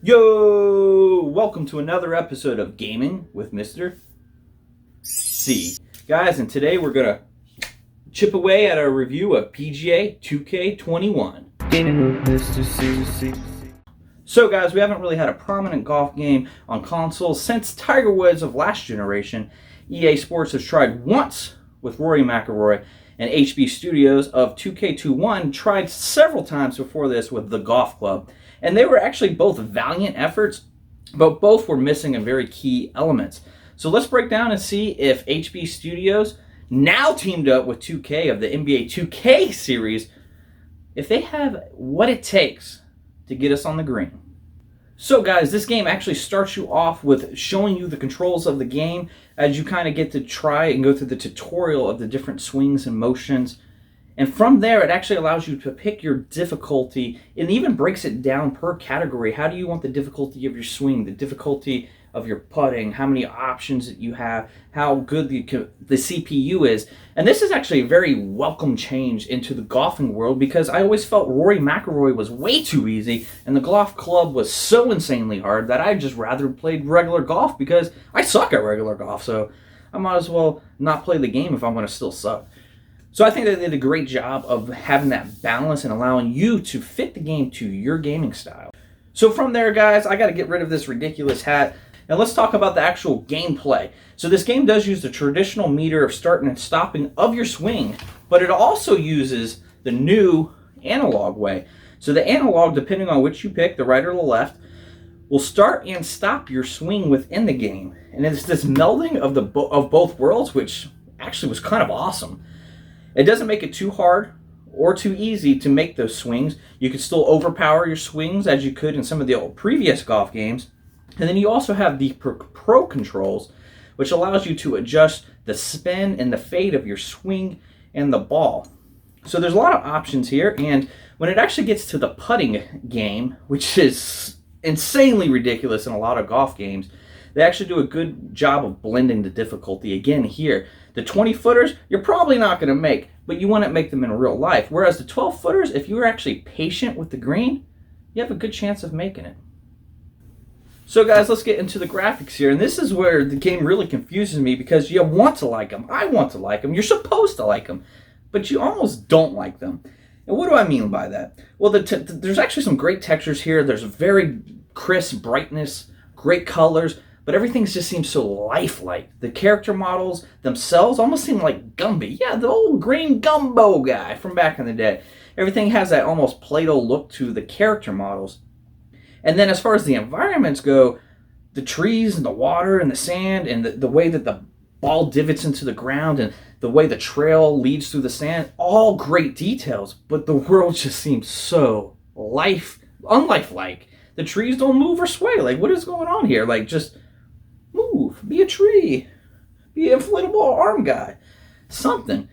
Yo! Welcome to another episode of Gaming with Mr. C. Guys, and today we're going to chip away at our review of PGA 2K21. Gaming with Mr. C. So guys, we haven't really had a prominent golf game on consoles since Tiger Woods of last generation. EA Sports has tried once with Rory McIlroy, and HB Studios of 2K21 tried several times before this with the Golf Club. And they were actually both valiant efforts, but both were missing a very key elements. So let's break down and see if HB Studios, now teamed up with 2K of the NBA 2K series, if they have what it takes to get us on the green. So guys, this game actually starts you off with showing you the controls of the game as you kind of get to try and go through the tutorial of the different swings and motions. And from there, it actually allows you to pick your difficulty and even breaks it down per category. How do you want the difficulty of your swing, the difficulty of your putting, how many options that you have, how good the CPU is. And this is actually a very welcome change into the golfing world because I always felt Rory McIlroy was way too easy and the golf club was so insanely hard that I just rather played regular golf because I suck at regular golf. So I might as well not play the game if I'm going to still suck. So I think they did a great job of having that balance and allowing you to fit the game to your gaming style. So from there, guys, I got to get rid of this ridiculous hat. And let's talk about the actual gameplay. So this game does use the traditional meter of starting and stopping of your swing, but it also uses the new analog way. So the analog, depending on which you pick, the right or the left, will start and stop your swing within the game. And it's this melding of both worlds, which actually was kind of awesome. It doesn't make it too hard or too easy to make those swings. You can still overpower your swings as you could in some of the old previous golf games. And then you also have the Pro controls, which allows you to adjust the spin and the fade of your swing and the ball. So there's a lot of options here, and when it actually gets to the putting game, which is insanely ridiculous in a lot of golf games, they actually do a good job of blending the difficulty. Again, here, the 20-footers, you're probably not going to make, but you want to make them in real life. Whereas the 12-footers, if you're actually patient with the green, you have a good chance of making it. So guys, let's get into the graphics here. And this is where the game really confuses me because you want to like them. I want to like them. You're supposed to like them. But you almost don't like them. And what do I mean by that? Well, there's actually some great textures here. There's very crisp brightness, great colors, but everything just seems so lifelike. The character models themselves almost seem like Gumby. Yeah, the old green Gumbo guy from back in the day. Everything has that almost Play-Doh look to the character models. And then as far as the environments go, the trees and the water and the sand and the way that the ball divots into the ground and the way the trail leads through the sand, all great details, but the world just seems so unlifelike. The trees don't move or sway. Like, what is going on here? Like, just move, be a tree, be an inflatable arm guy, something.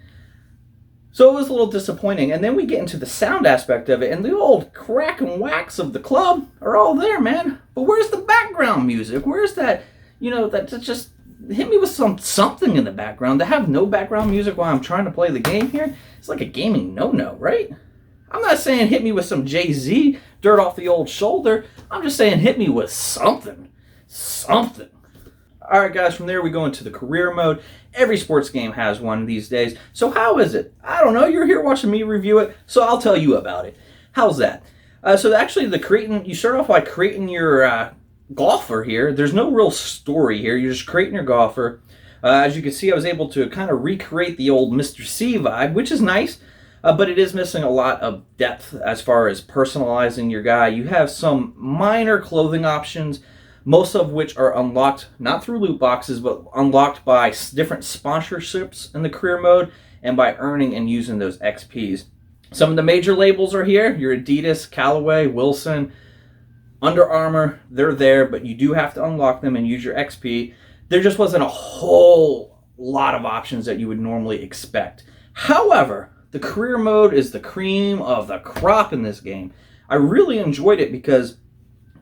So it was a little disappointing. And then we get into the sound aspect of it, and the old crack and whacks of the club are all there, man. But where's the background music? Where's that, that just hit me with something in the background. To have no background music while I'm trying to play the game here, it's like a gaming no-no, right? I'm not saying hit me with some Jay-Z, dirt off the old shoulder. I'm just saying hit me with something. Something. All right, guys, from there we go into the career mode. Every sports game has one these days. So how is it? I don't know. You're here watching me review it, so I'll tell you about it. How's that? So actually, you start off by creating your golfer here. There's no real story here. You're just creating your golfer. As you can see, I was able to kind of recreate the old Mr. C vibe, which is nice. But it is missing a lot of depth as far as personalizing your guy. You have some minor clothing options, most of which are unlocked, not through loot boxes, but unlocked by different sponsorships in the career mode and by earning and using those XPs. Some of the major labels are here. Your Adidas, Callaway, Wilson, Under Armour, they're there, but you do have to unlock them and use your XP. There just wasn't a whole lot of options that you would normally expect. However, the career mode is the cream of the crop in this game. I really enjoyed it because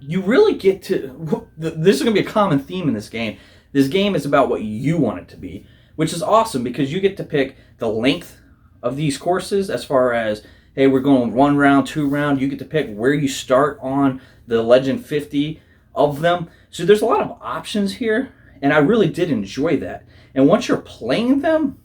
you really get to, this is going to be a common theme in this game. This game is about what you want it to be, which is awesome because you get to pick the length of these courses as far as, hey, we're going 1 round, 2 round. You get to pick where you start on the Legend 50 of them. So there's a lot of options here, and I really did enjoy that. And once you're playing them,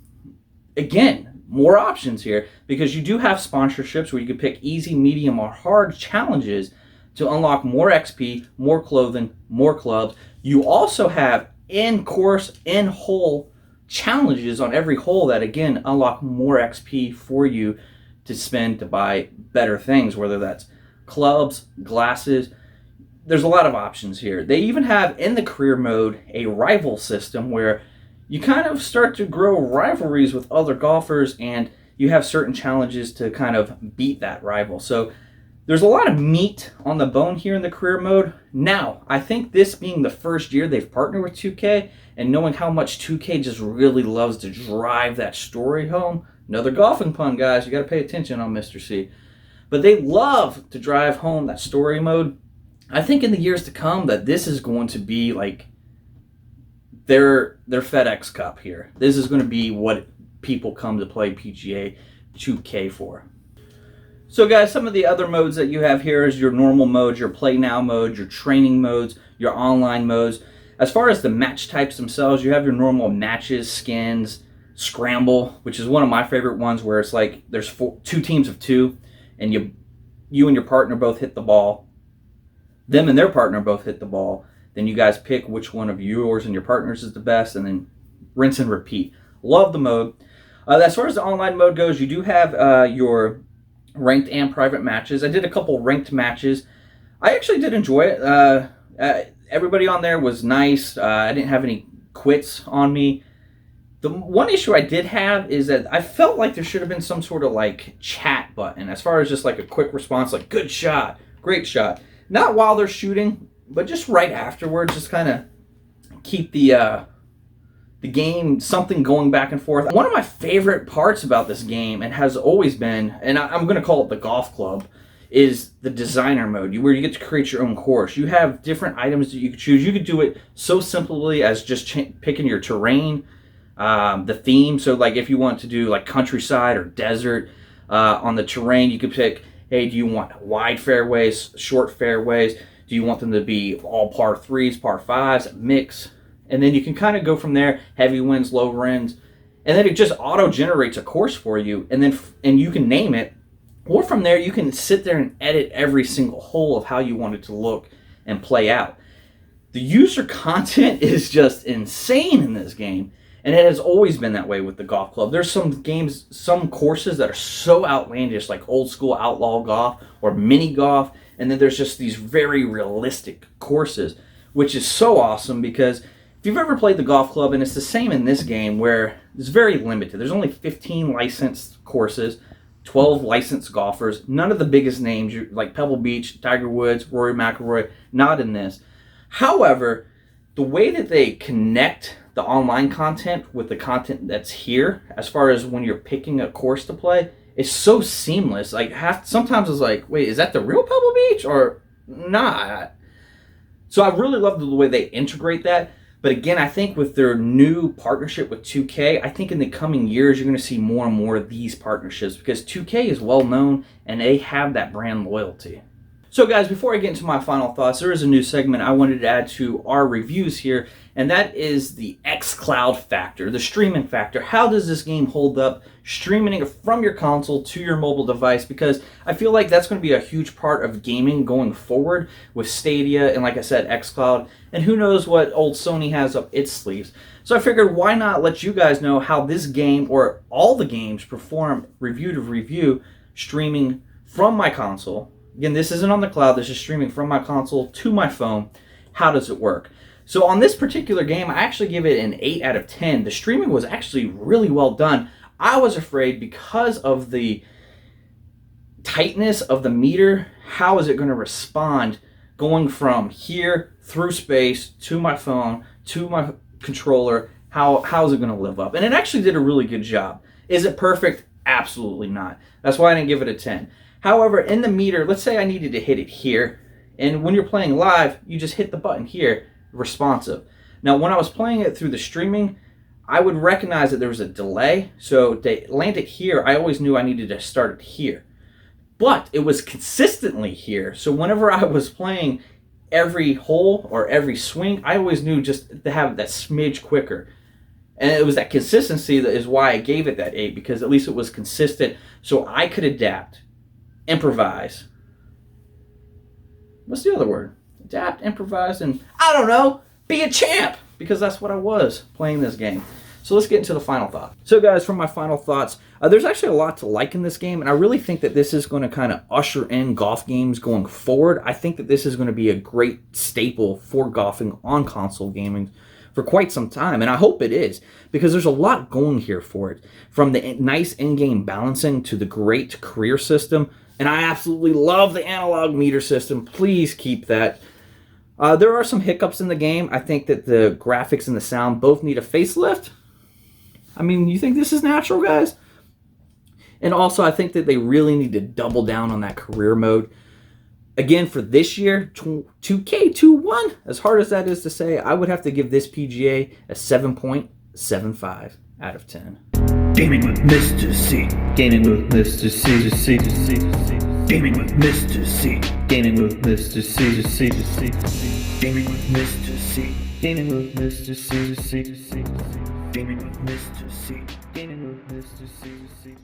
again, more options here, because you do have sponsorships where you can pick easy, medium, or hard challenges to unlock more XP, more clothing, more clubs. You also have in-course, in-hole challenges on every hole that, again, unlock more XP for you to spend to buy better things, whether that's clubs, glasses. There's a lot of options here. They even have, in the career mode, a rival system where you kind of start to grow rivalries with other golfers, and you have certain challenges to kind of beat that rival. So there's a lot of meat on the bone here in the career mode. Now, I think this being the first year they've partnered with 2K, and knowing how much 2K just really loves to drive that story home. Another golfing pun, guys. You got to pay attention on Mr. C. But they love to drive home that story mode. I think in the years to come that this is going to be like their FedEx Cup here. This is going to be what people come to play PGA 2K for. So guys, some of the other modes that you have here is your normal modes, your play now modes, your training modes, your online modes. As far as the match types themselves, you have your normal matches, skins, scramble, which is one of my favorite ones, where it's like there's two teams of two, and you and your partner both hit the ball. Them and their partner both hit the ball. Then you guys pick which one of yours and your partners is the best, and then rinse and repeat. Love the mode. As far as the online mode goes, you do have your ranked and private matches. I did a couple ranked matches. I actually did enjoy it. Everybody on there was nice. I didn't have any quits on me. The one issue I did have is that I felt like there should have been some sort of like chat button, as far as just like a quick response, like good shot, great shot. Not while they're shooting, but just right afterwards, just kind of keep the game, something going back and forth. One of my favorite parts about this game, and has always been, and I'm going to call it the golf club, is the designer mode, where you get to create your own course. You have different items that you could choose. You could do it so simply as just picking your terrain, the theme. So like if you want to do like countryside or desert, on the terrain, you could pick, hey, do you want wide fairways, short fairways? Do you want them to be all par 3s, par 5s, mix? And then you can kind of go from there, heavy winds, low winds. And then it just auto-generates a course for you, and you can name it. Or from there, you can sit there and edit every single hole of how you want it to look and play out. The user content is just insane in this game. And it has always been that way with the golf club. There's some games, some courses that are so outlandish, like old school outlaw golf or mini golf. And then there's just these very realistic courses, which is so awesome, because if you've ever played the golf club, and it's the same in this game, where it's very limited. There's only 15 licensed courses, 12 licensed golfers. None of the biggest names, like Pebble Beach, Tiger Woods, Rory McIlroy, not in this. However, the way that they connect the online content with the content that's here, as far as when you're picking a course to play, is so seamless. Like sometimes it's like, wait, is that the real Pebble Beach or not? So I really love the way they integrate that. But again, I think with their new partnership with 2K, I think in the coming years you're going to see more and more of these partnerships, because 2K is well known and they have that brand loyalty. So guys, before I get into my final thoughts, there is a new segment I wanted to add to our reviews here, and that is the XCloud Factor, the streaming factor. How does this game hold up streaming it from your console to your mobile device? Because I feel like that's going to be a huge part of gaming going forward with Stadia and, like I said, XCloud, and who knows what old Sony has up its sleeves. So I figured, why not let you guys know how this game, or all the games, perform review to review streaming from my console. Again, this isn't on the cloud. This is streaming from my console to my phone. How does it work? So on this particular game, I actually give it an 8 out of 10. The streaming was actually really well done. I was afraid, because of the tightness of the meter, how is it going to respond going from here through space to my phone to my controller? How is it going to live up? And it actually did a really good job. Is it perfect? Absolutely not. That's why I didn't give it a 10. However, in the meter, let's say I needed to hit it here, and when you're playing live, you just hit the button here, responsive. Now, when I was playing it through the streaming, I would recognize that there was a delay, so to land it here, I always knew I needed to start it here. but it was consistently here. So whenever I was playing every hole or every swing, I always knew just to have that smidge quicker. And it was that consistency that is why I gave it that 8, because at least it was consistent so I could adapt, improvise. What's the other word? Adapt, improvise, and I don't know, be a champ, because that's what I was playing this game. So let's get into the final thought. So guys, from my final thoughts, there's actually a lot to like in this game, and I really think that this is going to kind of usher in golf games going forward. I think that this is going to be a great staple for golfing on console gaming for quite some time, and I hope it is, because there's a lot going here for it, from the nice in-game balancing to the great career system, and I absolutely love the analog meter system. Please keep that. There are some hiccups in the game. I think that the graphics and the sound both need a facelift. I mean, you think this is natural, guys? And also, I think that they really need to double down on that career mode. Again, for this year, 2K21, as hard as that is to say, I would have to give this PGA a 7.75 out of 10. Gaming with Mr. C. Gaming with Mr. C. Gaming with Mr. C. Gaming with Mr. C. Gaming with Mr. C. Gaming with Mr. C. Gaming with Mr. C. Gaming with Mr. C.